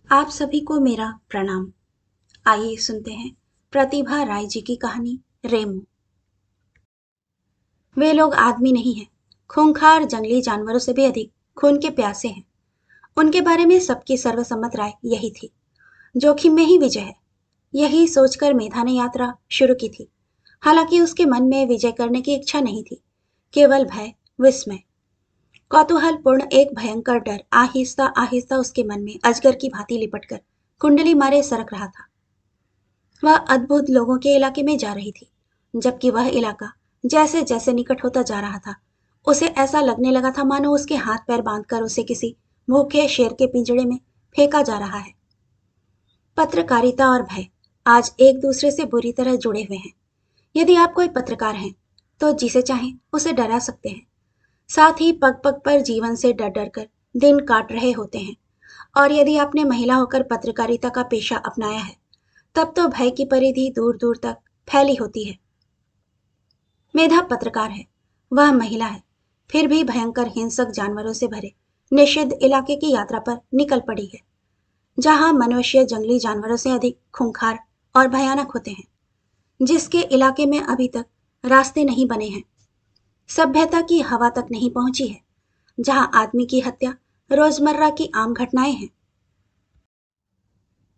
आप सभी को मेरा प्रणाम। आइए सुनते हैं प्रतिभा राय जी की कहानी रेमू। वे लोग आदमी नहीं हैं, खूंखार जंगली जानवरों से भी अधिक खून के प्यासे हैं। उनके बारे में सबकी सर्वसम्मत राय यही थी। जोखिम में ही विजय है, यही सोचकर मेधा ने यात्रा शुरू की थी। हालांकि उसके मन में विजय करने की इच्छा नहीं थी, केवल भय, विस्मय, कौतूहलपूर्ण एक भयंकर डर आहिस्ता आहिस्ता उसके मन में अजगर की भांति लिपटकर कुंडली मारे सरक रहा था। वह अद्भुत लोगों के इलाके में जा रही थी, जबकि वह इलाका जैसे जैसे निकट होता जा रहा था, उसे ऐसा लगने लगा था मानो उसके हाथ पैर बांधकर उसे किसी भूखे शेर के पिंजड़े में फेंका जा रहा है। पत्रकारिता और भय आज एक दूसरे से बुरी तरह जुड़े हुए हैं। यदि आप कोई पत्रकार हैं, तो जिसे चाहें उसे डरा सकते हैं। साथ ही पग पग पर जीवन से डर डर कर दिन काट रहे होते हैं। और यदि आपने महिला होकर पत्रकारिता का पेशा अपनाया है, तब तो भय की परिधि दूर दूर तक फैली होती है। मेधा पत्रकार है, वह महिला है, फिर भी भयंकर हिंसक जानवरों से भरे निषिद्ध इलाके की यात्रा पर निकल पड़ी है, जहां मनुष्य जंगली जानवरों से अधिक खूंखार और भयानक होते हैं, जिसके इलाके में अभी तक रास्ते नहीं बने हैं, सभ्यता की हवा तक नहीं पहुंची है, जहां आदमी की हत्या रोजमर्रा की आम घटनाएं हैं।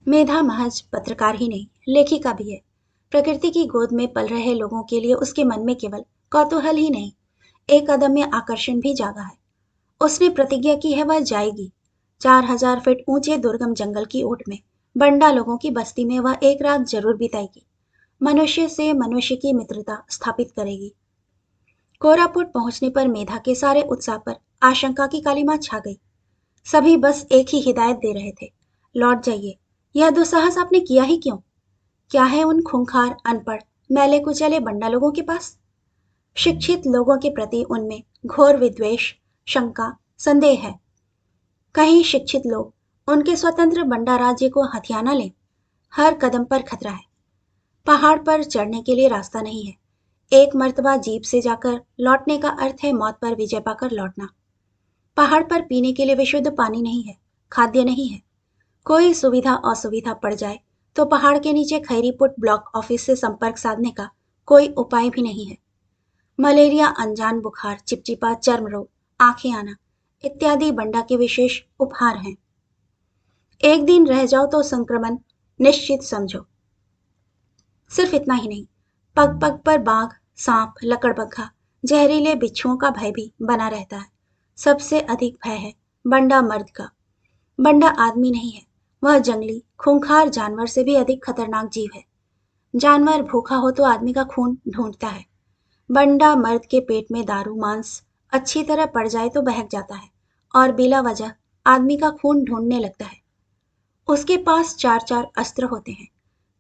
मेधा महज पत्रकार ही नहीं, लेखिका भी है। प्रकृति की गोद में पल रहे लोगों के लिए उसके मन में केवल कौतूहल ही नहीं, एक अदम्य आकर्षण भी जागा है। उसने प्रतिज्ञा की है वह जाएगी। 4,000 फीट ऊंचे दुर्गम जंगल की ओट में बंडा लोगों की बस्ती में वह एक रात जरूर बिताएगी। मनुष्य से मनुष्य की मित्रता स्थापित करेगी। कोरापुट पहुंचने पर मेधा के सारे उत्साह पर आशंका की काली मां छा गई। सभी बस एक ही हिदायत दे रहे थे, लौट जाइए। यह दुस्साहस आपने किया ही क्यों? क्या है उन खूंखार, अनपढ़, मैले कुचले बंडा लोगों के पास? शिक्षित लोगों के प्रति उनमें घोर विद्वेष, शंका, संदेह है। कहीं शिक्षित लोग उनके स्वतंत्र बंडा राज्य को हथिया न लें। हर कदम पर खतरा है। पहाड़ पर चढ़ने के लिए रास्ता नहीं है। एक मर्तबा जीप से जाकर लौटने का अर्थ है मौत पर विजय पाकर लौटना। पहाड़ पर पीने के लिए विशुद्ध पानी नहीं है, खाद्य नहीं है। कोई सुविधा असुविधा पड़ जाए तो पहाड़ के नीचे खैरीपुट ब्लॉक ऑफिस से संपर्क साधने का कोई उपाय भी नहीं है। मलेरिया, अनजान बुखार, चिपचिपा चर्म रोग, आंखें आना इत्यादि बंडा के विशेष उपहार हैं। एक दिन रह जाओ तो संक्रमण निश्चित समझो। सिर्फ इतना ही नहीं, पग पग पर बाघ, सांप, लकड़बग्घा, जहरीले बिच्छुओं का भय भी बना रहता है। सबसे अधिक भय है बंडा मर्द का। बंडा आदमी नहीं है, वह जंगली खूंखार जानवर से भी अधिक खतरनाक जीव है। जानवर भूखा हो तो आदमी का खून ढूंढता है। बंडा मर्द के पेट में दारू मांस अच्छी तरह पड़ जाए तो बहक जाता है और बिला वजह आदमी का खून ढूंढने लगता है। उसके पास चार चार अस्त्र होते हैं।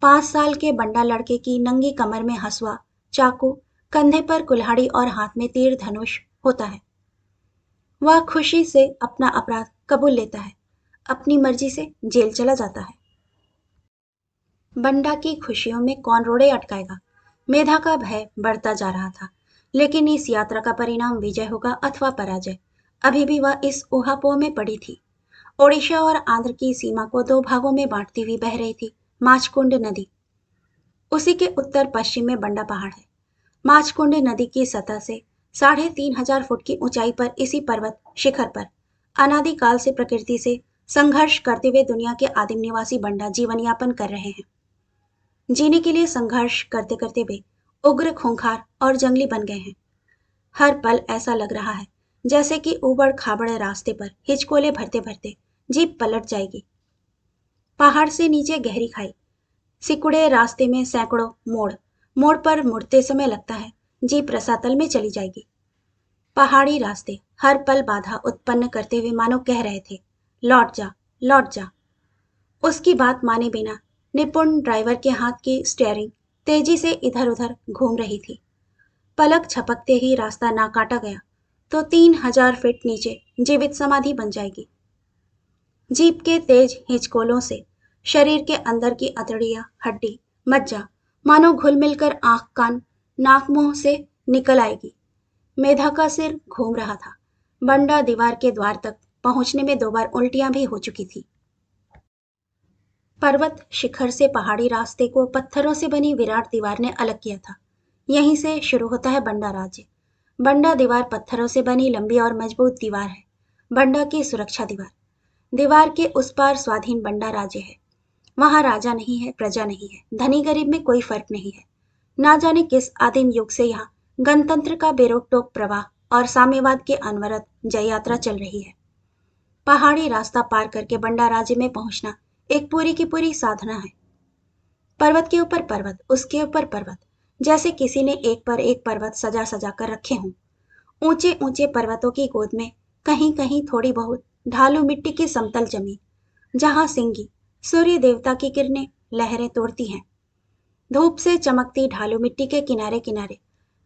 5 साल के बंडा लड़के की नंगी कमर में हसुआ, चाकू, कंधे पर कुल्हाड़ी और हाथ में तीर धनुष होता है। वह खुशी से अपना अपराध कबूल लेता है, अपनी मर्जी से जेल चला जाता है। बंडा की खुशियों में कौन रोड़े अटकाएगा? मेधा का भय बढ़ता जा रहा था, लेकिन इस यात्रा का परिणाम विजय होगा अथवा पराजय, अभी भी वह इस ऊहापोह में पड़ी थी। ओडिशा और आंध्र की सीमा को दो भागों में बांटती हुई बह रही थी माचकुंड नदी। उसी के उत्तर पश्चिम में बंडा पहाड़ है। माचकुंड नदी की सतह से 3,500 फुट की ऊंचाई पर इसी पर्वत शिखर पर अनादिकाल से प्रकृति से संघर्ष करते हुए दुनिया के आदिम निवासी बंडा जीवन यापन कर रहे हैं। जीने के लिए संघर्ष करते करते वे उग्र, खूंखार और जंगली बन गए हैं। हर पल ऐसा लग रहा है जैसे कि ऊबड़ खाबड़ रास्ते पर हिचकोले भरते भरते जीप पलट जाएगी। पहाड़ से नीचे गहरी खाई, सिकुड़े रास्ते में सैकड़ों मोड़, मोड़ पर मुड़ते समय लगता है जीप रसातल में चली जाएगी। पहाड़ी रास्ते हर पल बाधा उत्पन्न करते हुए मानो कह रहे थे, लौट जा, लौट जा। उसकी बात माने बिना निपुण ड्राइवर के हाथ की स्टीयरिंग तेजी से इधर उधर घूम रही थी। पलक झपकते ही रास्ता ना काटा गया तो 3,000 फीट नीचे जीवित समाधि बन जाएगी। जीप के तेज हिचकोलों से शरीर के अंदर की अतड़ियां, हड्डी, मज्जा मानो घुल मिलकर आंख, कान, नाक, मुंह से निकल आएगी। मेधा का सिर घूम रहा था। बंडा दीवार के द्वार तक पहुंचने में 2 बार उल्टियां भी हो चुकी थी। पर्वत शिखर से पहाड़ी रास्ते को पत्थरों से बनी विराट दीवार ने अलग किया था। यहीं से शुरू होता है बंडा राज्य। बंडा दीवार पत्थरों से बनी लंबी और मजबूत दीवार है। बंडा की सुरक्षा दीवार। दीवार के उस पार स्वाधीन बंडा राज्य है। वहां राजा नहीं है, प्रजा नहीं है, धनी गरीब में कोई फर्क नहीं है। ना जाने किस आदिम युग से यहाँ गणतंत्र का बेरोक टोक प्रवाह और साम्यवाद के अनवरत जय यात्रा चल रही है। पहाड़ी रास्ता पार करके बंडा राज्य में पहुंचना एक पूरी की पूरी साधना है। पर्वत के ऊपर पर्वत, उसके ऊपर पर्वत, जैसे किसी ने एक पर एक पर्वत सजा सजा कर रखे हों। ऊंचे ऊंचे पर्वतों की गोद में कहीं कहीं थोड़ी बहुत ढालू मिट्टी की समतल जमीन, जहां सिंगी सूर्य देवता की किरणें लहरें तोड़ती हैं। धूप से चमकती ढालू मिट्टी के किनारे किनारे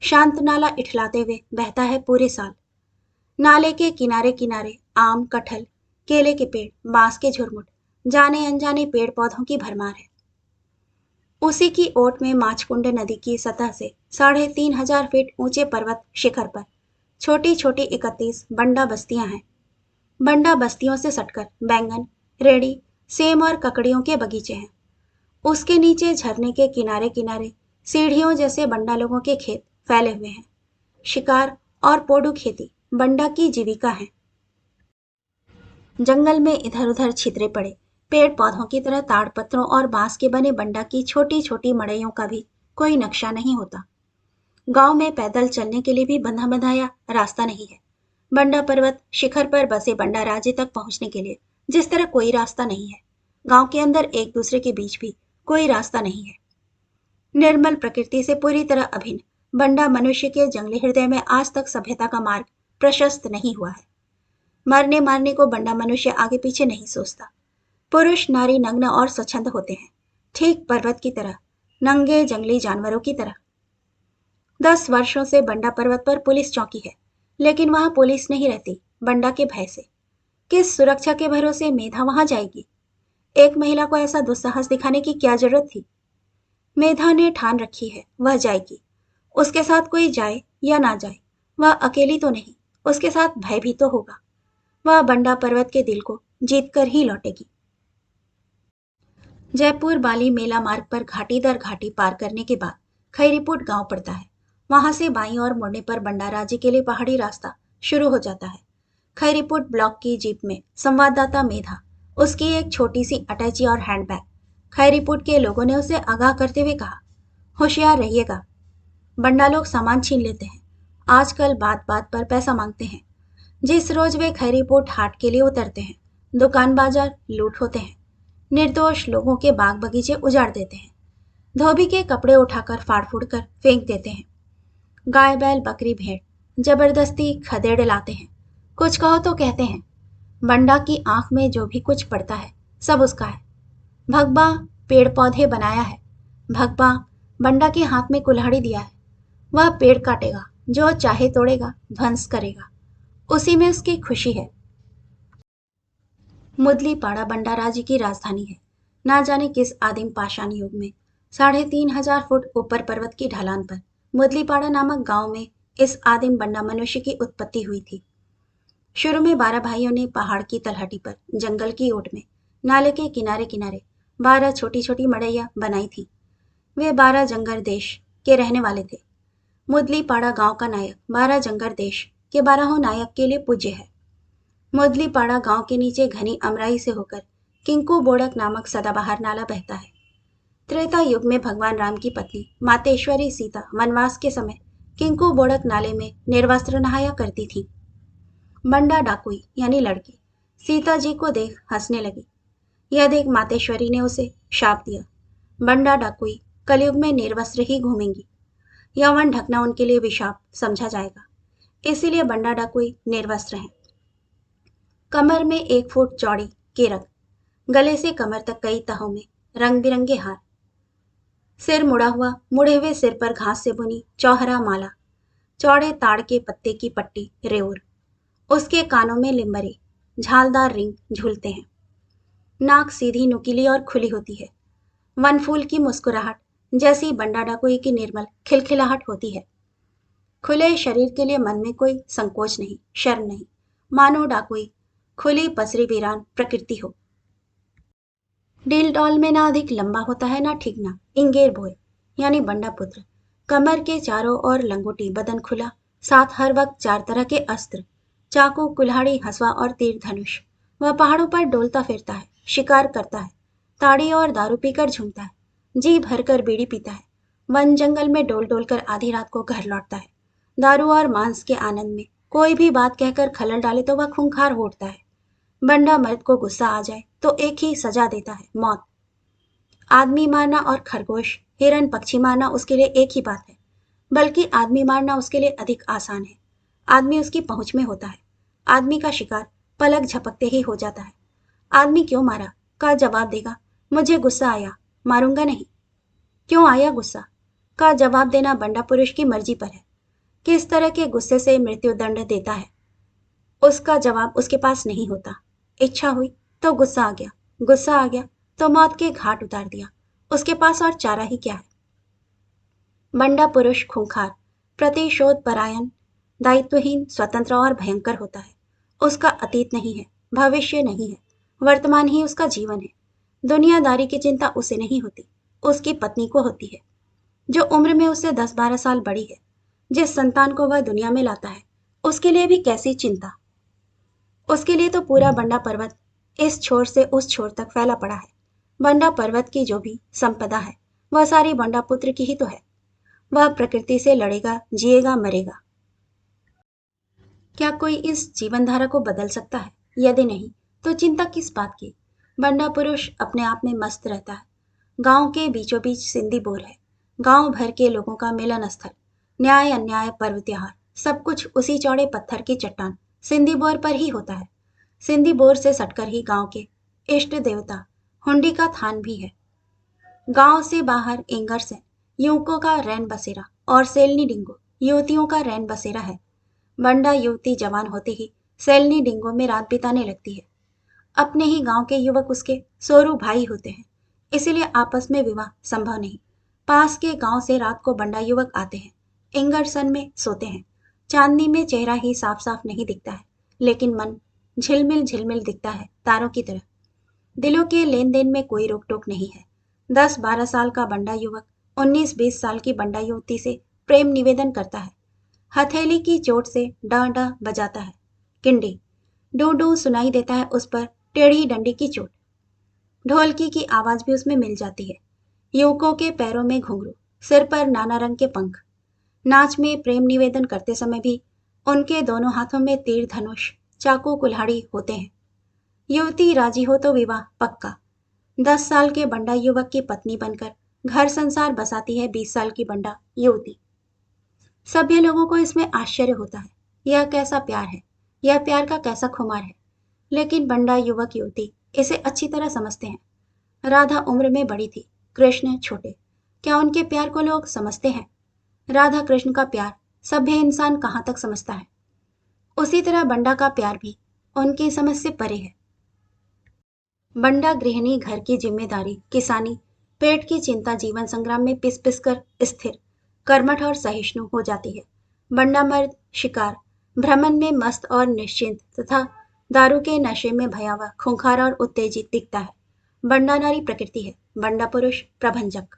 शांत नाला इठलाते हुए बहता है पूरे साल। नाले के किनारे किनारे आम, कटहल, केले के पेड़, बांस के झुरमुट, जाने अनजाने पेड़ पौधों की भरमार है। उसी की ओट में माचकुंड नदी की सतह से 3,500 फीट ऊंचे पर्वत शिखर पर छोटी छोटी 31 बंडा बस्तियां हैं। बंडा बस्तियों से सटकर बैंगन, रेड़ी, सेम और ककड़ियों के बगीचे हैं। उसके नीचे झरने के किनारे किनारे सीढ़ियों जैसे बंडा लोगों के खेत फैले हुए हैं। शिकार और पोडू खेती बंडा की जीविका है। जंगल में इधर उधर छितरे पड़े पेड़ पौधों की तरह ताड़ पत्रों और बांस के बने बंडा की छोटी छोटी मड़इयों का भी कोई नक्शा नहीं होता। गांव में पैदल चलने के लिए भी बंधा बंधाया रास्ता नहीं है। बंडा पर्वत शिखर पर बसे बंडा राज्य तक पहुंचने के लिए जिस तरह कोई रास्ता नहीं है, गांव के अंदर एक दूसरे के बीच भी कोई रास्ता नहीं है। निर्मल प्रकृति से पूरी तरह अभिन्न बंडा मनुष्य के जंगली हृदय में आज तक सभ्यता का मार्ग प्रशस्त नहीं हुआ है। मरने मारने को बंडा मनुष्य आगे पीछे नहीं सोचता। पुरुष नारी नग्न और स्वच्छंद होते हैं, ठीक पर्वत की तरह, नंगे जंगली जानवरों की तरह। 10 वर्षों से बंडा पर्वत पर पुलिस चौकी है, लेकिन वहां पुलिस नहीं रहती, बंडा के भय से। किस सुरक्षा के भरोसे मेधा वहां जाएगी? एक महिला को ऐसा दुस्साहस दिखाने की क्या जरूरत थी? मेधा ने ठान रखी है, वह जाएगी। उसके साथ कोई जाए या ना जाए, वह अकेली तो नहीं, उसके साथ भय भी तो होगा। वह बंडा पर्वत के दिल को जीत कर ही लौटेगी। जयपुर बाली मेला मार्ग पर घाटी दर घाटी पार करने के बाद खैरीपुट गांव पड़ता है। वहां से बाईं ओर मुड़ने पर बंडा राज्य के लिए पहाड़ी रास्ता शुरू हो जाता है। खैरीपुट ब्लॉक की जीप में संवाददाता मेधा, उसकी एक छोटी सी अटैची और हैंडबैग। खैरीपुट के लोगों ने उसे आगाह करते हुए कहा, होशियार रहिएगा, बंडा लोग सामान छीन लेते हैं। आजकल बात बात पर पैसा मांगते हैं। जिस रोज वे खैरीपुट हाट के लिए उतरते हैं, दुकान बाजार लूट होते हैं। निर्दोष लोगों के बाग बगीचे उजाड़ देते हैं। धोबी के कपड़े उठाकर फाड़ फूड़ कर फेंक देते हैं। गाय बैल बकरी भेड़ जबरदस्ती खदेड़ लाते हैं। कुछ कहो तो कहते हैं, बंडा की आंख में जो भी कुछ पड़ता है सब उसका है। भगबा पेड़ पौधे बनाया है, भगबा बंडा के हाथ में कुल्हाड़ी दिया है। वह पेड़ काटेगा, जो चाहे तोड़ेगा, ध्वंस करेगा, उसी में उसकी खुशी है। मुदलीपाड़ा बंडा राज्य की राजधानी है। ना जाने किस आदिम पाषाण युग में 3,500 फुट ऊपर पर्वत की ढलान पर मुदलीपाड़ा नामक गांव में इस आदिम बंडा मनुष्य की उत्पत्ति हुई थी। शुरू में 12 भाइयों ने पहाड़ की तलहटी पर जंगल की ओट में नाले के किनारे किनारे 12 छोटी छोटी मड़ैया बनाई थी। वे 12 जंगर देश के रहने वाले थे। मुदलीपाड़ा गांव का नायक 12 जंगर देश के 12 नायक के लिए पूज्य है। मुदलीपाड़ा गांव के नीचे घनी अमराई से होकर किंकू बोड़क नामक सदाबहार नाला बहता है। त्रेता युग में भगवान राम की पत्नी मातेश्वरी सीता वनवास के समय किंकू बोड़क नाले में निर्वस्त्र नहाया करती थी। बंडा डाकुई यानी लड़की सीता जी को देख हंसने लगी। यह देख मातेश्वरी ने उसे शाप दिया, बंडा डाकुई कलयुग में निर्वस्त्र ही घूमेंगी। यौवन ढकना उनके लिए विशाप समझा जाएगा, इसीलिए बंडा डाकुई निर्वस्त्र हैं। कमर में 1 फुट चौड़ी केरक, गले से कमर तक कई तहों में रंग बिरंगे हार, सिर मुड़ा हुआ, मुड़े हुए सिर पर घास से बुनी चौहरा माला, चौड़े ताड़ के पत्ते की पट्टी रेउर, उसके कानों में लिम्बरे झालदार रिंग झूलते हैं। नाक सीधी नुकीली और खुली होती है। वनफूल की मुस्कुराहट जैसी बंडा डाकुई की निर्मल खिलखिलाहट होती है। खुले शरीर के लिए मन में कोई संकोच नहीं, शर्म नहीं, मानो डाकुई खुली पसरी वीरान प्रकृति हो। डील डॉल में ना अधिक लंबा होता है ना ठीक ना इंगेर बोए यानी बंडा पुत्र। कमर के चारों ओर लंगोटी, बदन खुला, साथ हर वक्त चार तरह के अस्त्र, चाकू, कुल्हाड़ी, हसवा और तीर धनुष। वह पहाड़ों पर डोलता फिरता है, शिकार करता है, ताड़ी और दारू पीकर झूमता है, जी भरकर बीड़ी पीता है, वन जंगल में डोल डोल कर आधी रात को घर लौटता है। दारू और मांस के आनंद में कोई भी बात कहकर खलल डाले तो वह खूंखार हो उठता है। बंडा मर्द को गुस्सा आ जाए तो एक ही सजा देता है, मौत। आदमी मारना और खरगोश, हिरन, पक्षी मारना उसके लिए एक ही बात है, बल्कि आदमी मारना उसके लिए अधिक आसान है। आदमी उसकी पहुंच में होता है। आदमी का शिकार पलक झपकते ही हो जाता है। आदमी क्यों मारा का जवाब देगा, मुझे गुस्सा आया, मारूंगा नहीं। क्यों आया गुस्सा का जवाब देना बंडा पुरुष की मर्जी पर है। किस तरह के गुस्से से मृत्यु दंड देता है, उसका जवाब उसके पास नहीं होता। इच्छा हुई तो गुस्सा आ गया, गुस्सा आ गया तो मौत के घाट उतार दिया। उसके पास और चारा ही क्या है। बंडा पुरुष खूंखार, प्रतिशोध परायण, दायित्वहीन, स्वतंत्र और भयंकर होता है। उसका अतीत नहीं है, भविष्य नहीं है, वर्तमान ही उसका जीवन है। दुनियादारी की चिंता उसे नहीं होती, उसकी पत्नी को होती है, जो उम्र में उससे 10-12 साल बड़ी है। जिस संतान को वह दुनिया में लाता है, उसके लिए भी कैसी चिंता। उसके लिए तो पूरा बंडा पर्वत इस छोर से उस छोर तक फैला पड़ा है। बंडा पर्वत की जो भी संपदा है, वह सारी बंडा पुत्र की ही तो है। वह प्रकृति से लड़ेगा, जिएगा, मरेगा। क्या कोई इस जीवन धारा को बदल सकता है? यदि नहीं, तो चिंता किस बात की। बंडा पुरुष अपने आप में मस्त रहता है। गांव के बीचों बीच सिंधी बोर है, गांव भर के लोगों का मिलन स्थल। न्याय अन्याय, पर्व त्योहार, सब कुछ उसी चौड़े पत्थर की चट्टान सिंधी बोर पर ही होता है। सिंधी बोर से सटकर ही गांव के इष्ट देवता हुंडी का थान भी है। गांव से बाहर एंगरसेन युवकों का रैन बसेरा और सेलनी डिंगो युवतियों का रैन बसेरा है। बंडा युवती जवान होते ही सेलनी डिंगो में रात बिताने लगती है। अपने ही गांव के युवक उसके सोरू भाई होते हैं, इसीलिए आपस में विवाह संभव नहीं। पास के गांव से रात को बंडा युवक आते हैं, एंगरसन में सोते हैं। चांदनी में चेहरा ही साफ साफ नहीं दिखता है, लेकिन मन झिलमिल झिलमिल दिखता है, तारों की तरह। दिलों के लेन देन में कोई रोक टोक नहीं है। 10-12 साल का बंडा युवक 19-20 साल की बंडा युवती से प्रेम निवेदन करता है। हथेली की चोट से डा डा बजाता है। किंडी डू डू सुनाई देता है उस पर टेढ़ी डंडी की चोट। ढोलकी की आवाज भी उसमें मिल जाती है। युवकों के पैरों में घुंघरू, सिर पर नाना रंग के पंख। नाच में प्रेम निवेदन करते समय भी उनके दोनों हाथों में तीर धनुष, चाकू, कुल्हाड़ी होते हैं। युवती राजी हो तो विवाह पक्का। 10 साल के बंडा युवक की पत्नी बनकर घर संसार बसाती है 20 साल की बंडा युवती। सभ्य लोगों को इसमें आश्चर्य होता है, यह कैसा प्यार है, यह प्यार का कैसा खुमार है। लेकिन बंडा युवक युवती इसे अच्छी तरह समझते हैं। राधा उम्र में बड़ी थी, कृष्ण छोटे। क्या उनके प्यार को लोग समझते हैं? राधा कृष्ण का प्यार सभ्य इंसान कहाँ तक समझता है? उसी तरह बंडा का प्यार भी उनकी समझ से परे है। बंडा गृहिणी, घर की जिम्मेदारी, किसानी, पेट की चिंता, जीवन संग्राम में पिस पिस कर स्थिर, कर्मठ और सहिष्णु हो जाती है। बंडा मर्द शिकार, भ्रमण में मस्त और निश्चिंत तथा दारू के नशे में भयावह, खूंखार और उत्तेजित दिखता है। बंडा नारी प्रकृति है, बंडा पुरुष प्रभंजक।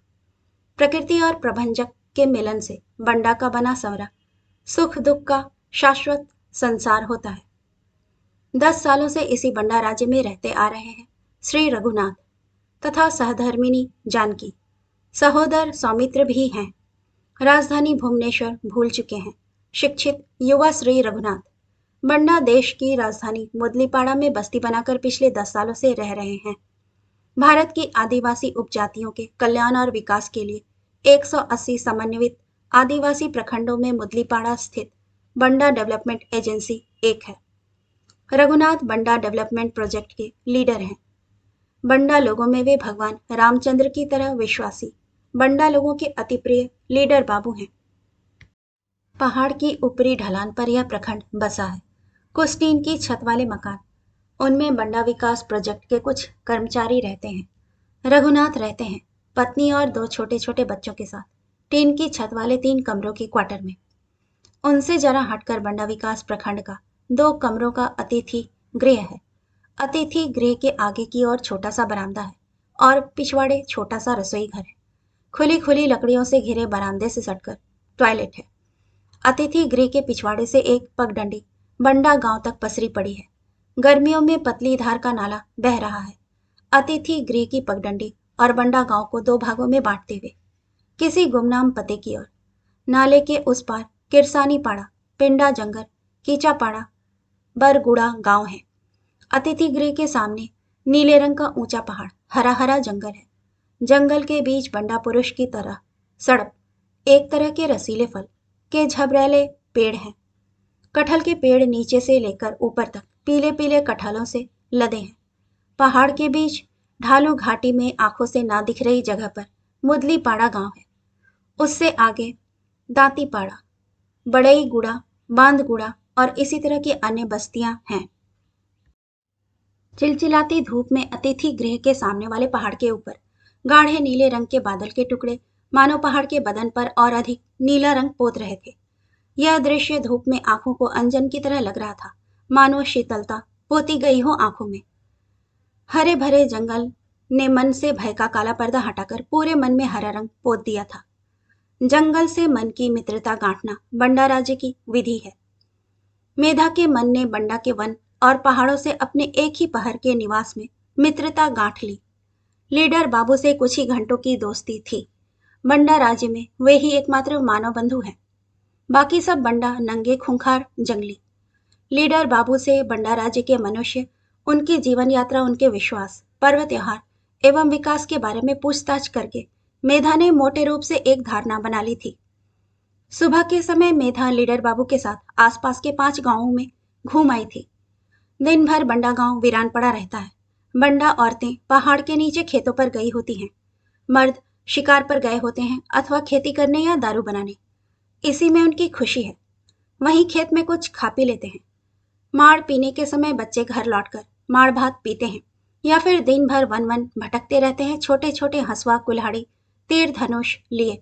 प्रकृति और प्रभंजक के मिलन से बंडा का बना संवरा सुख दुख का शाश्वत संसार होता है। 10 सालों से इसी बंडा राज्य में रहते आ रहे हैं श्री रघुनाथ तथा सहधर्मिणी जानकी। सहोदर सौमित्र भी हैं। राजधानी भुवनेश्वर भूल चुके हैं। शिक्षित युवा श्री रघुनाथ बंडा देश की राजधानी मुदलीपाड़ा में बस्ती बनाकर पिछले 10 सालों से रह रहे हैं। भारत की आदिवासी उपजातियों के कल्याण और विकास के लिए 180 समन्वित आदिवासी प्रखंडों में मुदलीपाड़ा स्थित बंडा डेवलपमेंट एजेंसी एक है। रघुनाथ बंडा डेवलपमेंट प्रोजेक्ट के लीडर हैं। बंडा लोगों में वे भगवान रामचंद्र की तरह विश्वासी, बंडा लोगों के अति प्रिय लीडर बाबू हैं। पहाड़ की ऊपरी ढलान पर यह प्रखंड बसा है। कुछ टीन की छत वाले मकान, उनमें बंडा विकास प्रोजेक्ट के कुछ कर्मचारी रहते हैं। रघुनाथ रहते हैं पत्नी और 2 छोटे छोटे बच्चों के साथ टीन की छत वाले 3 कमरों के क्वार्टर में। उनसे जरा हटकर बंडा विकास प्रखंड का 2 कमरों का अतिथि गृह है। अतिथि गृह के आगे की ओर छोटा सा बरामदा है, और पिछवाड़े छोटा सा रसोई घर है। खुली खुली लकड़ियों से घिरे बरामदे से सटकर टॉयलेट है। अतिथि गृह के पिछवाड़े से एक पगडंडी बंडा गांव तक पसरी पड़ी है। गर्मियों में पतली धार का नाला बह रहा है। अतिथि गृह की पगडंडी और बंडा गांव को दो भागों में बांटते हुए किसी गुमनाम पते की ओर। नाले के उस पार किरसानी पाड़ा, पिंडा जंगल, कीचा पाड़ा, बरगुड़ा गांव है। अतिथि गृह के सामने नीले रंग का ऊंचा पहाड़, हरा हरा जंगल है। जंगल के बीच बंडा पुरुष की तरह सड़क, एक तरह के रसीले फल के झबरेले पेड़ हैं। कटहल के पेड़ नीचे से लेकर ऊपर तक पीले पीले कटहलों से लदे हैं। पहाड़ के बीच ढालू घाटी में आंखों से ना दिख रही जगह पर मुदली पाड़ा गांव है। उससे आगे दांती पाड़ा, बड़ई गुड़ा, बांदगुड़ा और इसी तरह की अन्य बस्तियां हैं। चिलचिलाती धूप में अतिथि गृह के सामने वाले पहाड़ के ऊपर गाढ़े नीले रंग के बादल के टुकड़े मानो पहाड़ के बदन पर और अधिक नीला रंग पोत रहे थे। यह दृश्य धूप में आंखों को अंजन की तरह लग रहा था, मानो शीतलता पोती गई हो आंखों में। हरे भरे जंगल ने मन से भय का काला पर्दा हटाकर पूरे मन में हरा रंग पोत दिया था। जंगल से मन की मित्रता गांठना बंडा राज्य की विधि है। मेधा के मन ने बंडा के वन और पहाड़ों से अपने एक ही पहर के निवास में मित्रता गांठ ली। लीडर बाबू से कुछ ही घंटों की दोस्ती थी। बंडा राज्य में वे ही एकमात्र मानव बंधु हैं। बाकी सब बंडा नंगे खूंखार जंगली। लीडर बाबू से बंडा राज्य के मनुष्य उनकी जीवन यात्रा, उनके विश्वास, पर्व त्योहार एवं विकास के बारे में पूछताछ करके मेधा ने मोटे रूप से एक धारणा बना ली थी। सुबह के समय मेधा लीडर बाबू के साथ आसपास के 5 गांवों में घूम आई थी। दिन भर बंडा गांव वीरान पड़ा रहता है। बंडा औरतें पहाड़ के नीचे खेतों पर गई होती हैं। मर्द शिकार पर गए होते हैं अथवा खेती करने या दारू बनाने। इसी में उनकी खुशी है। वहीं खेत में कुछ खा पी लेते हैं। माड़ पीने के समय बच्चे घर लौटकर माड़ भात पीते हैं या फिर दिन भर वन वन भटकते रहते हैं, छोटे छोटे हंसुआ, कुल्हाड़ी, तीर धनुष लिए।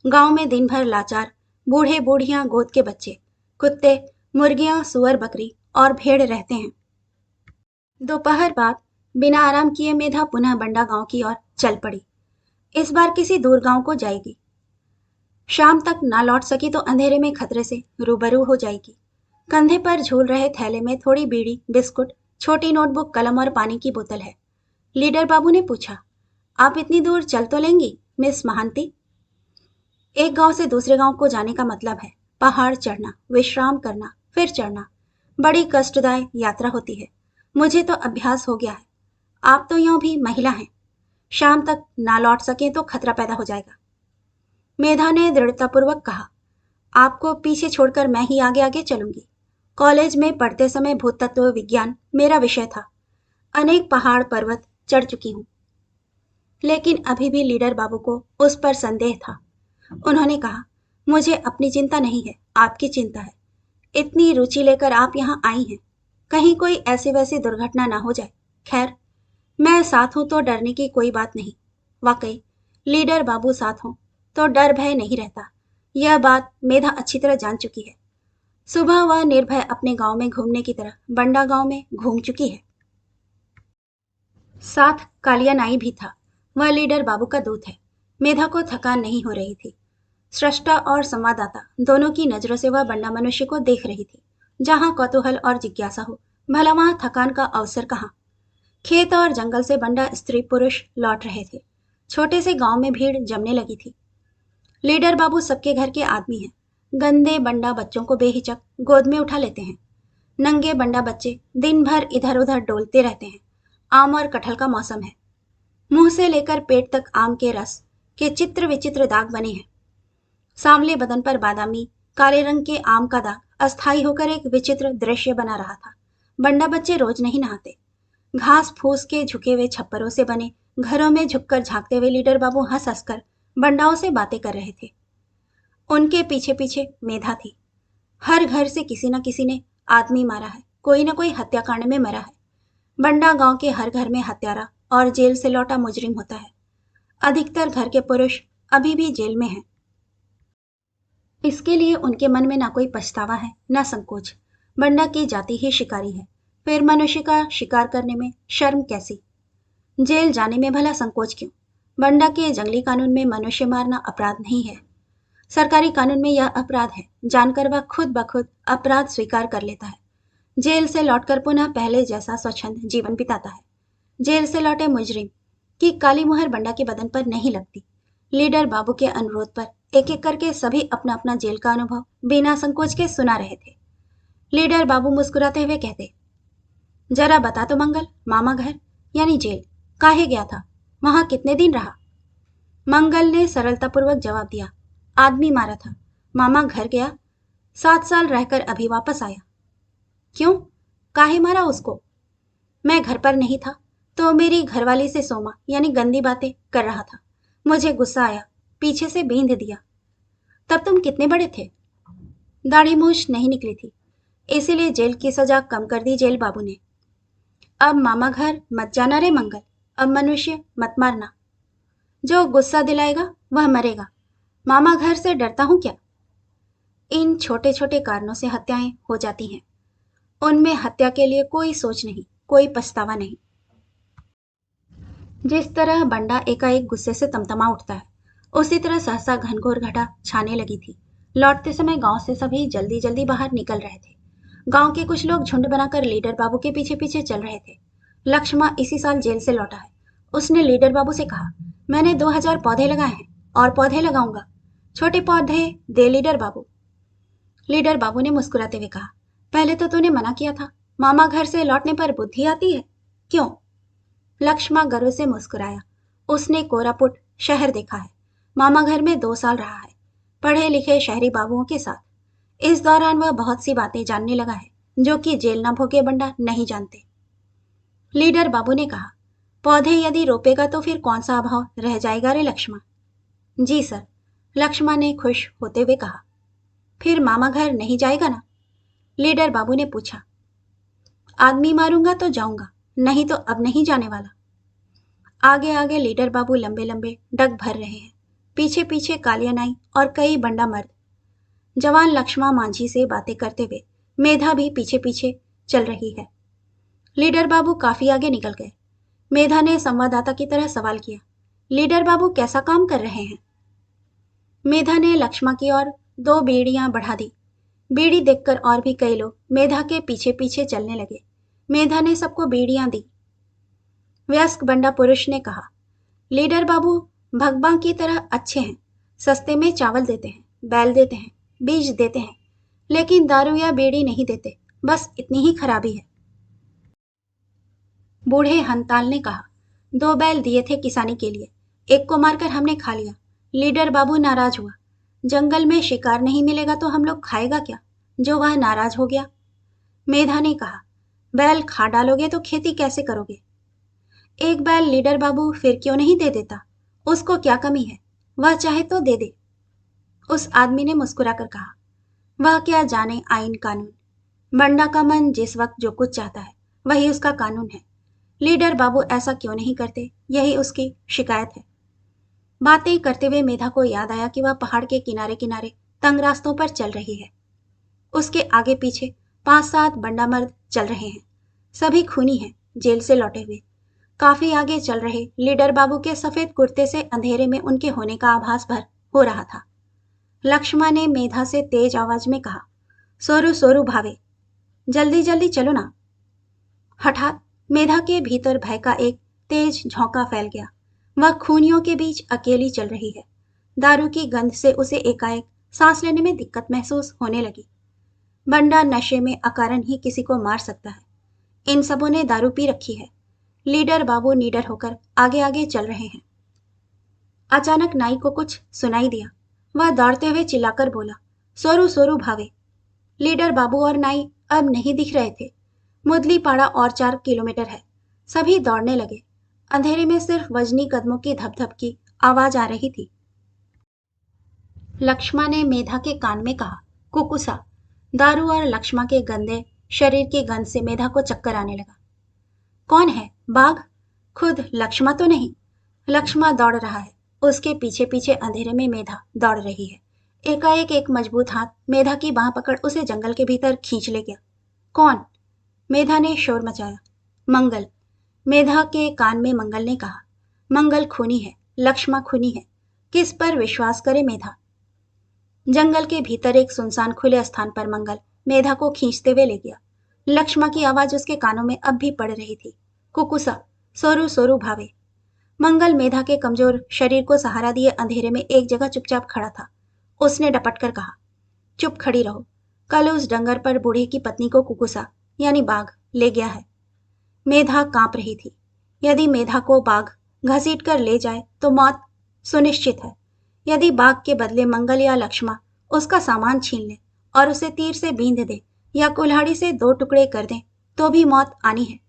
गांव में दिन भर लाचार बूढ़े बूढ़ियां, गोद के बच्चे, कुत्ते, मुर्गियां, सुअर, बकरी और भेड़ रहते हैं। दोपहर बाद बिना आराम किए मेधा पुनः बंडा गांव की ओर चल पड़ी। इस बार किसी दूर गांव को जाएगी। शाम तक ना लौट सकी तो अंधेरे में खतरे से रूबरू हो जाएगी। कंधे पर झूल रहे थैले में थोड़ी बीड़ी, बिस्कुट, छोटी नोटबुक, कलम और पानी की बोतल है। लीडर बाबू ने पूछा, आप इतनी दूर चल तो लेंगी मिस महांती? एक गांव से दूसरे गांव को जाने का मतलब है पहाड़ चढ़ना, विश्राम करना, फिर चढ़ना। बड़ी कष्टदायक यात्रा होती है। मुझे तो अभ्यास हो गया है। आप तो यूं भी महिला हैं। शाम तक ना लौट सके तो खतरा पैदा हो जाएगा। मेधा ने दृढ़तापूर्वक कहा, आपको पीछे छोड़कर मैं ही आगे आगे चलूंगी। कॉलेज में पढ़ते समय भूतत्व विज्ञान मेरा विषय था। अनेक पहाड़ पर्वत चढ़ चुकी हूं। लेकिन अभी भी लीडर बाबू को उस पर संदेह था। उन्होंने कहा, मुझे अपनी चिंता नहीं है, आपकी चिंता है। इतनी रुचि लेकर आप यहाँ आई हैं, कहीं कोई ऐसी वैसी दुर्घटना ना हो जाए। खैर, मैं साथ हूं तो डरने की कोई बात नहीं। वाकई लीडर बाबू साथ हों तो डर भय नहीं रहता। यह बात मेधा अच्छी तरह जान चुकी है। सुबह वह निर्भय अपने गांव में घूमने की तरह बंडा गांव में घूम चुकी है। साथ कालिया नाई भी था। वह लीडर बाबू का दूत है। मेधा को थकान नहीं हो रही थी। सृष्टा और संवाददाता दोनों की नजरों से वह बंडा मनुष्य को देख रही थी। जहां कौतूहल और जिज्ञासा हो, भला वहां थकान का अवसर कहाँ। खेत और जंगल से बंडा स्त्री पुरुष लौट रहे थे। छोटे से गांव में भीड़ जमने लगी थी। लीडर बाबू सबके घर के आदमी हैं। गंदे बंडा बच्चों को बेहिचक गोद में उठा लेते हैं। नंगे बंडा बच्चे दिन भर इधर उधर डोलते रहते हैं। आम और कटहल का मौसम है। मुंह से लेकर पेट तक आम के रस के चित्र विचित्र दाग बने हैं। सांवले बदन पर बादामी काले रंग के आम का दाग अस्थायी होकर एक विचित्र दृश्य बना रहा था। बंडा बच्चे रोज नहीं नहाते। घास फूस के झुके हुए छप्परों से बने घरों में झुककर झांकते हुए लीडर बाबू हंस हंसकर बंडाओं से बातें कर रहे थे। उनके पीछे पीछे मेधा थी। हर घर से किसी न किसी ने आदमी मारा है, कोई न कोई हत्याकांड में मरा है। बंडा गांव के हर घर में हत्यारा और जेल से लौटा मुजरिम होता है। अधिकतर घर के पुरुष अभी भी जेल में हैं। इसके लिए उनके मन में ना कोई पछतावा है, ना संकोच। बंडा की जाति ही शिकारी है, फिर मनुष्य का शिकार करने में शर्म कैसी। जेल जाने में भला संकोच क्यों? बंडा के जंगली कानून में मनुष्य मारना अपराध नहीं है। सरकारी कानून में यह अपराध है। जानकर वह खुद ब खुद अपराध स्वीकार कर लेता है। जेल से लौटकर पुनः पहले जैसा स्वच्छंद जीवन बिताता है। जेल से लौटे मुजरिम की काली मुहर बंडा के बदन पर नहीं लगती। लीडर बाबू के अनुरोध पर एक एक करके सभी अपना अपना जेल का अनुभव बिना संकोच के सुना रहे थे। लीडर बाबू मुस्कुराते हुए कहते, जरा बता तो मंगल, मामा घर यानी जेल काहे गया था? वहां कितने दिन रहा? मंगल ने सरलतापूर्वक जवाब दिया, आदमी मारा था, मामा घर गया, 7 साल रहकर अभी वापस आया। क्यों? काहे मारा उसको? मैं घर पर नहीं था तो मेरी घरवाली से सोमा यानी गंदी बातें कर रहा था। मुझे गुस्सा आया, पीछे से बींध दिया। तब तुम कितने बड़े थे? दाढ़ी मूछ नहीं निकली थी, इसीलिए जेल की सजा कम कर दी जेल बाबू ने। अब मामा घर मत जाना रे मंगल, अब मनुष्य मत मारना। जो गुस्सा दिलाएगा वह मरेगा। मामा घर से डरता हूं क्या? इन छोटे छोटे कारणों से हत्याएं हो जाती हैं। उनमें हत्या के लिए कोई सोच नहीं, कोई पछतावा नहीं। जिस तरह बंडा एकाएक गुस्से से तमतमा उठता है, उसी तरह सहसा घनघोर घटा छाने लगी थी। लौटते समय गांव से सभी जल्दी जल्दी बाहर निकल रहे थे। गांव के कुछ लोग झुंड बनाकर लीडर बाबू के पीछे पीछे चल रहे थे। लक्ष्मा इसी साल जेल से लौटा है। उसने लीडर बाबू से कहा, मैंने 2000 पौधे लगाए हैं और पौधे लगाऊंगा। छोटे पौधे दे लीडर बाबू। लीडर बाबू ने मुस्कुराते हुए कहा, पहले तो तूने मना किया था, मामा घर से लौटने पर बुद्धि आती है, क्यों? लक्ष्मा गर्व से मुस्कुराया। उसने कोरापुट शहर देखा है, मामा घर में 2 साल रहा है, पढ़े लिखे शहरी बाबुओं के साथ। इस दौरान वह बहुत सी बातें जानने लगा है जो कि जेल न भोगे बंडा नहीं जानते। लीडर बाबू ने कहा, पौधे यदि रोपेगा तो फिर कौन सा अभाव रह जाएगा रे लक्ष्मा? जी सर, लक्ष्मा ने खुश होते हुए कहा। फिर मामा घर नहीं जाएगा ना? लीडर बाबू ने पूछा। आदमी मारूंगा तो जाऊंगा, नहीं तो अब नहीं जाने वाला। आगे आगे लीडर बाबू लंबे लंबे डग भर रहे हैं, पीछे पीछे कालिया नाई और कई बंडा मर्द। जवान लक्ष्मा मांझी से बातें करते हुए मेधा भी पीछे पीछे चल रही है। लीडर बाबू काफी आगे निकल गए। मेधा ने संवाददाता की तरह सवाल किया, लीडर बाबू कैसा काम कर रहे हैं? मेधा ने लक्ष्मा की ओर 2 बीड़ियां बढ़ा दी। बीड़ी देखकर और भी कई लोग मेधा के पीछे पीछे चलने लगे। मेधा ने सबको बीड़ियां दी। वयस्क बंडा पुरुष ने कहा, लीडर बाबू भगवान की तरह अच्छे हैं, सस्ते में चावल देते हैं, बैल देते हैं, बीज देते हैं, लेकिन दारू या बीड़ी नहीं देते, बस इतनी ही खराबी है। बूढ़े हंताल ने कहा, 2 बैल दिए थे किसानी के लिए, एक को मारकर हमने खा लिया। लीडर बाबू नाराज हुआ, जंगल में शिकार नहीं मिलेगा तो हम लोग खाएगा क्या? जो वह नाराज हो गया। मेधा ने कहा, बैल खा डालोगे तो खेती कैसे करोगे? एक बैल लीडर बाबू फिर क्यों नहीं दे देता? उसको क्या कमी है, वह चाहे तो दे दे। उस आदमी ने मुस्कुराकर कहा, वह क्या जाने आइन कानून। बंडा का मन जिस वक्त जो कुछ चाहता है वही उसका कानून है। लीडर बाबू ऐसा क्यों नहीं करते, यही उसकी शिकायत है। बातें करते हुए मेधा को याद आया कि वह पहाड़ के किनारे किनारे तंग रास्तों पर चल रही है। उसके आगे पीछे 5-7 बंडा मर्द चल रहे हैं। सभी खूनी हैं, जेल से लौटे हुए। काफी आगे चल रहे लीडर बाबू के सफेद कुर्ते से अंधेरे में उनके होने का आभास भर हो रहा था। लक्ष्मा ने मेधा से तेज आवाज में कहा, सोरू सोरू भावे, जल्दी जल्दी चलो ना। हठात मेधा के भीतर भय का एक तेज झोंका फैल गया। वह खूनियों के बीच अकेली चल रही है। दारू की गंध से उसे एकाएक सांस लेने में दिक्कत महसूस होने लगी। बंडा नशे में अकारण ही किसी को मार सकता है। इन सबों ने दारू पी रखी है। लीडर बाबू निडर होकर आगे आगे चल रहे हैं। अचानक नाई को कुछ सुनाई दिया। वह दौड़ते हुए चिल्लाकर बोला, सोरू सोरू भावे। लीडर बाबू और नाई अब नहीं दिख रहे थे। मुदली पाड़ा और 4 किलोमीटर है। सभी दौड़ने लगे। अंधेरे में सिर्फ वजनी कदमों की धप-धप की आवाज आ रही थी। लक्ष्मा ने मेधा के कान में कहा, कुकुसा। दारू और लक्ष्मा के गंदे शरीर की गंध से मेधा को चक्कर आने लगा। कौन है? बाघ? खुद लक्ष्मा तो नहीं। लक्ष्मा दौड़ रहा है। उसके पीछे पीछे अंधेरे में मेधा दौड़ रही है। एकाएक एक मजबूत हाथ मेधा की बांह पकड़ उसे जंगल के भीतर खींच ले गया। कौन? मेधा ने शोर मचाया। मंगल। मेधा के कान में मंगल ने कहा। मंगल खूनी है, लक्ष्मा खूनी है। किस पर विश्वास करे मेधा? जंगल के भीतर एक सुनसान खुले स्थान पर मंगल मेधा को खींचते हुए ले गया। लक्ष्मा की आवाज उसके कानों में अब भी पड़ रही थी। कुकुसा, सोरू सोरू भावे। मंगल मेधा के कमजोर शरीर को सहारा दिए अंधेरे में एक जगह चुपचाप खड़ा था। उसने डपट कर कहा, चुप खड़ी रहो। कल उस डंगर पर बूढ़े की पत्नी को कुकुसा यानी बाघ ले गया है। मेधा कांप रही थी। यदि मेधा को बाघ घसीट कर ले जाए तो मौत सुनिश्चित है। यदि बाघ के बदले मंगल या लक्ष्मा उसका सामान छीन ले और उसे तीर से बींध दे या कुल्हाड़ी से 2 टुकड़े कर दें तो भी मौत आनी है।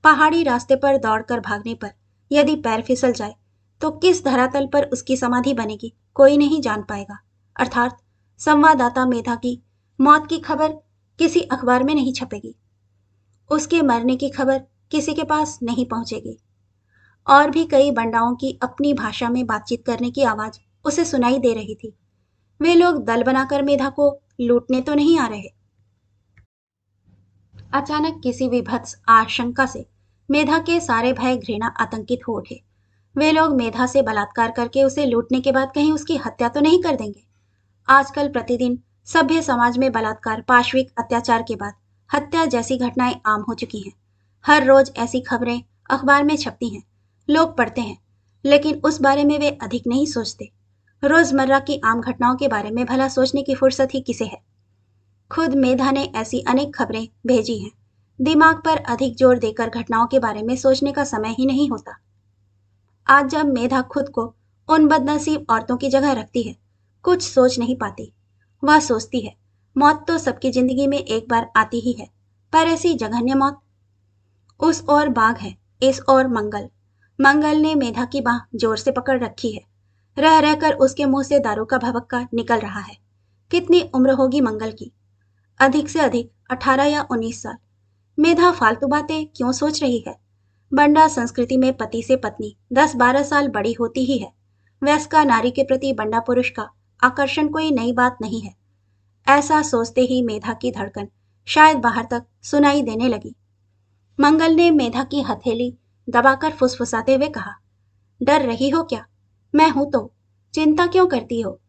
पहाड़ी रास्ते पर दौड़कर भागने पर यदि पैर फिसल जाए तो किस धरातल पर उसकी समाधि बनेगी कोई नहीं जान पाएगा। अर्थात संवाददाता मेधा की मौत की खबर किसी अखबार में नहीं छपेगी। उसके मरने की खबर किसी के पास नहीं पहुंचेगी। और भी कई बंडाओं की अपनी भाषा में बातचीत करने की आवाज उसे सुनाई दे रही थी। वे लोग दल बनाकर मेधा को लूटने तो नहीं आ रहे। अचानक किसी विभत्स आशंका से मेधा के सारे भय घृणा आतंकित हो उठे। वे लोग मेधा से बलात्कार करके उसे लूटने के बाद कहीं उसकी हत्या तो नहीं कर देंगे। आजकल प्रतिदिन सभ्य समाज में बलात्कार, पाशविक अत्याचार के बाद हत्या जैसी घटनाएं आम हो चुकी हैं। हर रोज ऐसी खबरें अखबार में छपती हैं, लोग पढ़ते हैं, लेकिन उस बारे में वे अधिक नहीं सोचते। रोजमर्रा की आम घटनाओं के बारे में भला सोचने की फुर्सत ही किसे है? खुद मेधा ने ऐसी अनेक खबरें भेजी हैं। दिमाग पर अधिक जोर देकर घटनाओं के बारे में सोचने का समय ही नहीं होता। आज जब मेधा खुद को उन बदनसीब औरतों की जगह रखती है, कुछ सोच नहीं पाती। वह सोचती है, मौत तो सबकी जिंदगी में एक बार आती ही है, पर ऐसी जघन्य मौत। उस ओर बाघ है, इस ओर मंगल। मंगल ने मेधा की बाह जोर से पकड़ रखी है। रह रहकर उसके मुंह से दारू का भभक्का निकल रहा है। कितनी उम्र होगी मंगल की? अधिक से अधिक 18 या 19 साल। मेधा फालतू बातें क्यों सोच रही है? बंडा संस्कृति में पति से पत्नी 10-12 साल बड़ी होती ही है। वयस्का नारी के प्रति बंडा पुरुष का आकर्षण कोई नई बात नहीं है। ऐसा सोचते ही मेधा की धड़कन शायद बाहर तक सुनाई देने लगी। मंगल ने मेधा की हथेली दबाकर फुसफुसाते हुए कहा, डर रही हो क्या? मैं हूं तो। चिंता क्यों करती हो?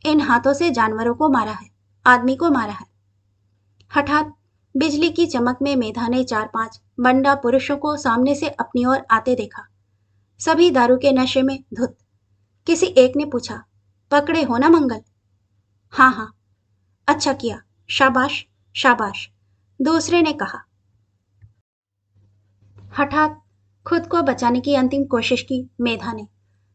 इन हाथों से जानवरों को मारा है, आदमी को मारा है। हठात बिजली की चमक में मेधा ने 4-5 बंडा पुरुषों को सामने से अपनी ओर आते देखा। सभी दारू के नशे में धुत। किसी एक ने पूछा, पकड़े हो ना मंगल? हाँ हाँ। अच्छा किया, शाबाश शाबाश, दूसरे ने कहा। हठात खुद को बचाने की अंतिम कोशिश की मेधा ने।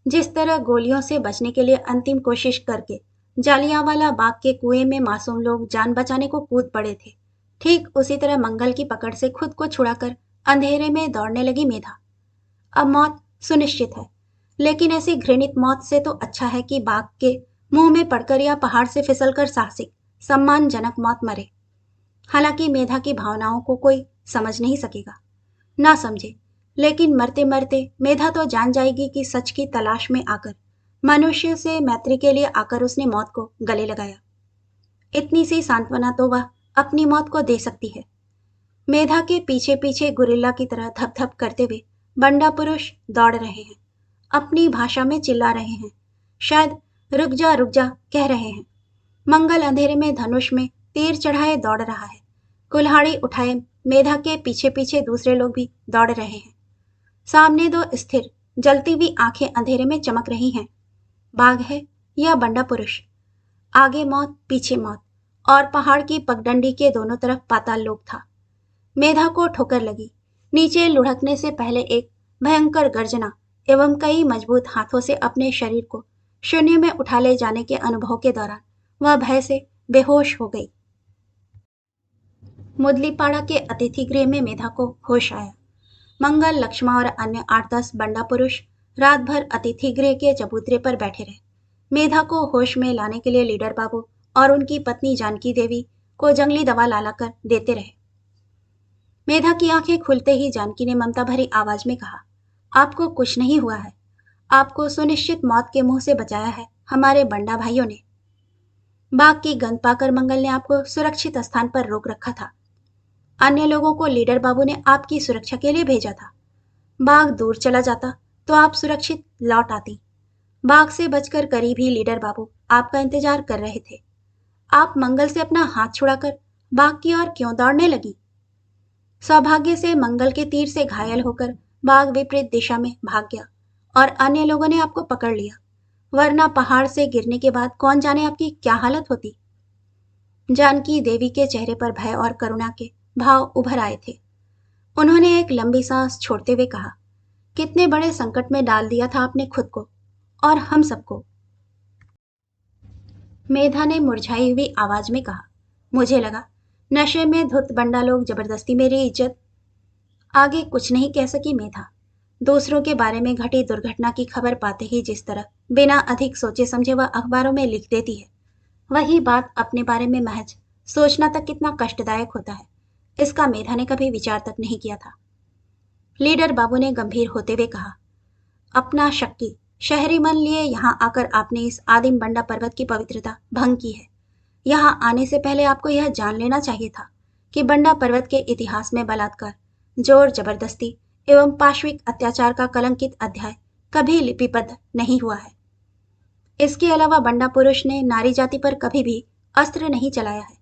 जिस तरह गोलियों से बचने के लिए अंतिम कोशिश करके जालियांवाला बाग के कुएं में मासूम लोग जान बचाने को कूद पड़े थे, ठीक उसी तरह मंगल की पकड़ से खुद को छुड़ाकर अंधेरे में दौड़ने लगी मेधा। अब मौत सुनिश्चित है, लेकिन ऐसी घृणित मौत से तो अच्छा है कि बाघ के मुंह में पड़कर या पहाड़ से फिसलकर साहसिक सम्मानजनक मौत मरे। हालांकि मेधा की भावनाओं को कोई समझ नहीं सकेगा, ना समझे, लेकिन मरते मरते मेधा तो जान जाएगी कि सच की तलाश में आकर मनुष्य से मैत्री के लिए आकर उसने मौत को गले लगाया। इतनी सी सांत्वना तो वह अपनी मौत को दे सकती है। मेधा के पीछे पीछे गुरिल्ला की तरह धप धप करते हुए बंडा पुरुष दौड़ रहे हैं, अपनी भाषा में चिल्ला रहे हैं, शायद रुक जा कह रहे हैं। मंगल अंधेरे में धनुष में तीर चढ़ाए दौड़ रहा है। कुल्हाड़ी उठाए मेधा के पीछे पीछे दूसरे लोग भी दौड़ रहे हैं। सामने 2 स्थिर जलती हुई आंखें अंधेरे में चमक रही हैं। बाघ है या बंडा पुरुष? आगे मौत, पीछे मौत, और पहाड़ की पगडंडी के दोनों तरफ पाताल लोक था। मेधा को ठोकर लगी। नीचे लुढ़कने से पहले एक भयंकर गर्जना एवं कई मजबूत हाथों से अपने शरीर को शून्य में उठा ले जाने के अनुभव के दौरान वह भय से बेहोश हो गई। मुदलीपाड़ा के अतिथि गृह में मेधा को होश आया। मंगल, लक्ष्मा और अन्य 8-10 बंडा पुरुष रात भर अतिथि गृह के चबूतरे पर बैठे रहे। मेधा को होश में लाने के लिए लीडर बाबू और उनकी पत्नी जानकी देवी को जंगली दवा ला कर देते रहे। मेधा की आंखें खुलते ही जानकी ने ममता भरी आवाज में कहा, आपको कुछ नहीं हुआ है। आपको सुनिश्चित मौत के मुंह से बचाया है हमारे बंडा भाइयों ने। बाघ की गंध पाकर मंगल ने आपको सुरक्षित स्थान पर रोक रखा था। अन्य लोगों को लीडर बाबू ने आपकी सुरक्षा के लिए भेजा था। बाघ दूर चला जाता तो आप सुरक्षित लौट आती। बाघ से बचकर करीब ही लीडर बाबू आपका इंतजार कर रहे थे। आप मंगल से अपना हाथ छुड़ाकर बाघ की ओर क्यों दौड़ने लगी? सौभाग्य से मंगल के तीर से घायल होकर बाघ विपरीत दिशा में भाग गया और अन्य लोगों ने आपको पकड़ लिया, वरना पहाड़ से गिरने के बाद कौन जाने आपकी क्या हालत होती। जानकी देवी के चेहरे पर भय और करुणा के भाव उभर आए थे। उन्होंने एक लंबी सांस छोड़ते हुए कहा, कितने बड़े संकट में डाल दिया था आपने खुद को और हम सबको। मेधा ने मुरझाई हुई आवाज में कहा, मुझे लगा नशे में धुत बंडा लोग जबरदस्ती मेरी इज्जत। आगे कुछ नहीं कह सकी मेधा। दूसरों के बारे में घटी दुर्घटना की खबर पाते ही जिस तरह बिना अधिक सोचे समझे वह अखबारों में लिख देती है, वही बात अपने बारे में महज सोचना तक कितना कष्टदायक होता है, इसका मेधा ने कभी विचार तक नहीं किया था। लीडर बाबू ने गंभीर होते हुए कहा, अपना शक्की शहरी मन लिए यहाँ आकर आपने इस आदिम बंडा पर्वत की पवित्रता भंग की है। यहाँ आने से पहले आपको यह जान लेना चाहिए था कि बंडा पर्वत के इतिहास में बलात्कार, जोर जबरदस्ती एवं पाशविक अत्याचार का कलंकित अध्याय कभी लिपिबद्ध नहीं हुआ है। इसके अलावा बंडा पुरुष ने नारी जाति पर कभी भी अस्त्र नहीं चलाया है।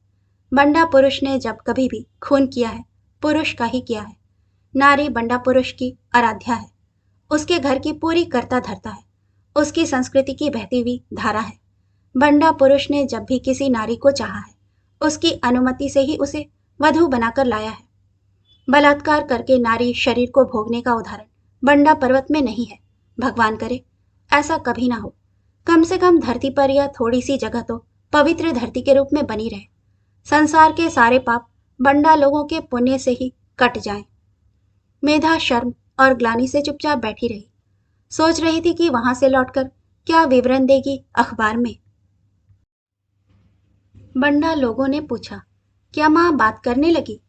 बंडा पुरुष ने जब कभी भी खून किया है, पुरुष का ही किया है। नारी बंडा पुरुष की आराध्या है, उसके घर की पूरी करता धरता है, उसकी संस्कृति की बहती हुई धारा है। बंडा पुरुष ने जब भी किसी नारी को चाहा है, उसकी अनुमति से ही उसे वधू बनाकर लाया है। बलात्कार करके नारी शरीर को भोगने का उदाहरण बंडा पर्वत में नहीं है। भगवान करे ऐसा कभी ना हो। कम से कम धरती पर यह थोड़ी सी जगह तो पवित्र धरती के रूप में बनी रहे। संसार के सारे पाप बंडा लोगों के पुण्य से ही कट जाएं। मेधा शर्म और ग्लानि से चुपचाप बैठी रही। सोच रही थी कि वहां से लौटकर क्या विवरण देगी अखबार में। बंडा लोगों ने पूछा, क्या माँ बात करने लगी?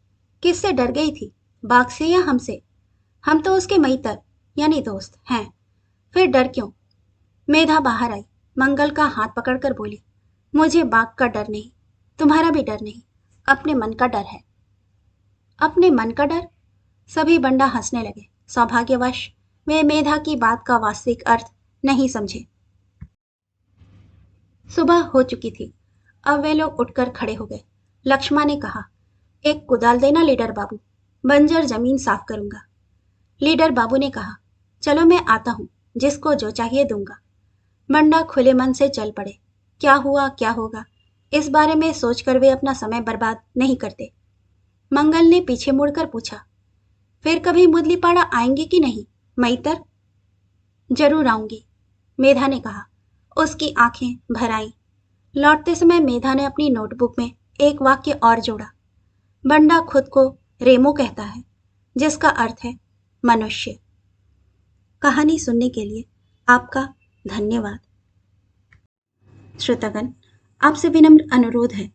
किससे डर गई थी, बाघ से या हमसे? हम तो उसके मैतर यानी दोस्त हैं, फिर डर क्यों? मेधा बाहर आई, मंगल का हाथ पकड़कर बोली, मुझे बाघ का डर नहीं, तुम्हारा भी डर नहीं, अपने मन का डर है। अपने मन का डर? सभी बंडा हंसने लगे। सौभाग्यवश वे मेधा की बात का वास्तविक अर्थ नहीं समझे। सुबह हो चुकी थी। अब वे लोग उठकर खड़े हो गए। लक्ष्मा ने कहा, एक कुदाल देना लीडर बाबू, बंजर जमीन साफ करूंगा। लीडर बाबू ने कहा, चलो मैं आता हूं, जिसको जो चाहिए दूंगा। बंडा खुले मन से चल पड़े। क्या हुआ क्या होगा, इस बारे में सोचकर वे अपना समय बर्बाद नहीं करते। मंगल ने पीछे मुड़कर पूछा, फिर कभी मुदलीपाड़ा आएंगे कि नहीं मैतर? जरूर आऊंगी, मेधा ने कहा। उसकी आंखें भर आईं। लौटते समय मेधा ने अपनी नोटबुक में एक वाक्य और जोड़ा, बंडा खुद को रेमो कहता है, जिसका अर्थ है मनुष्य। कहानी सुनने के लिए आपका धन्यवाद। श्रोतागण, आपसे विनम्र अनुरोध है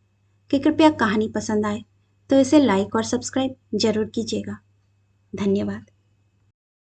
कि कृपया कहानी पसंद आए तो इसे लाइक और सब्सक्राइब जरूर कीजिएगा। धन्यवाद।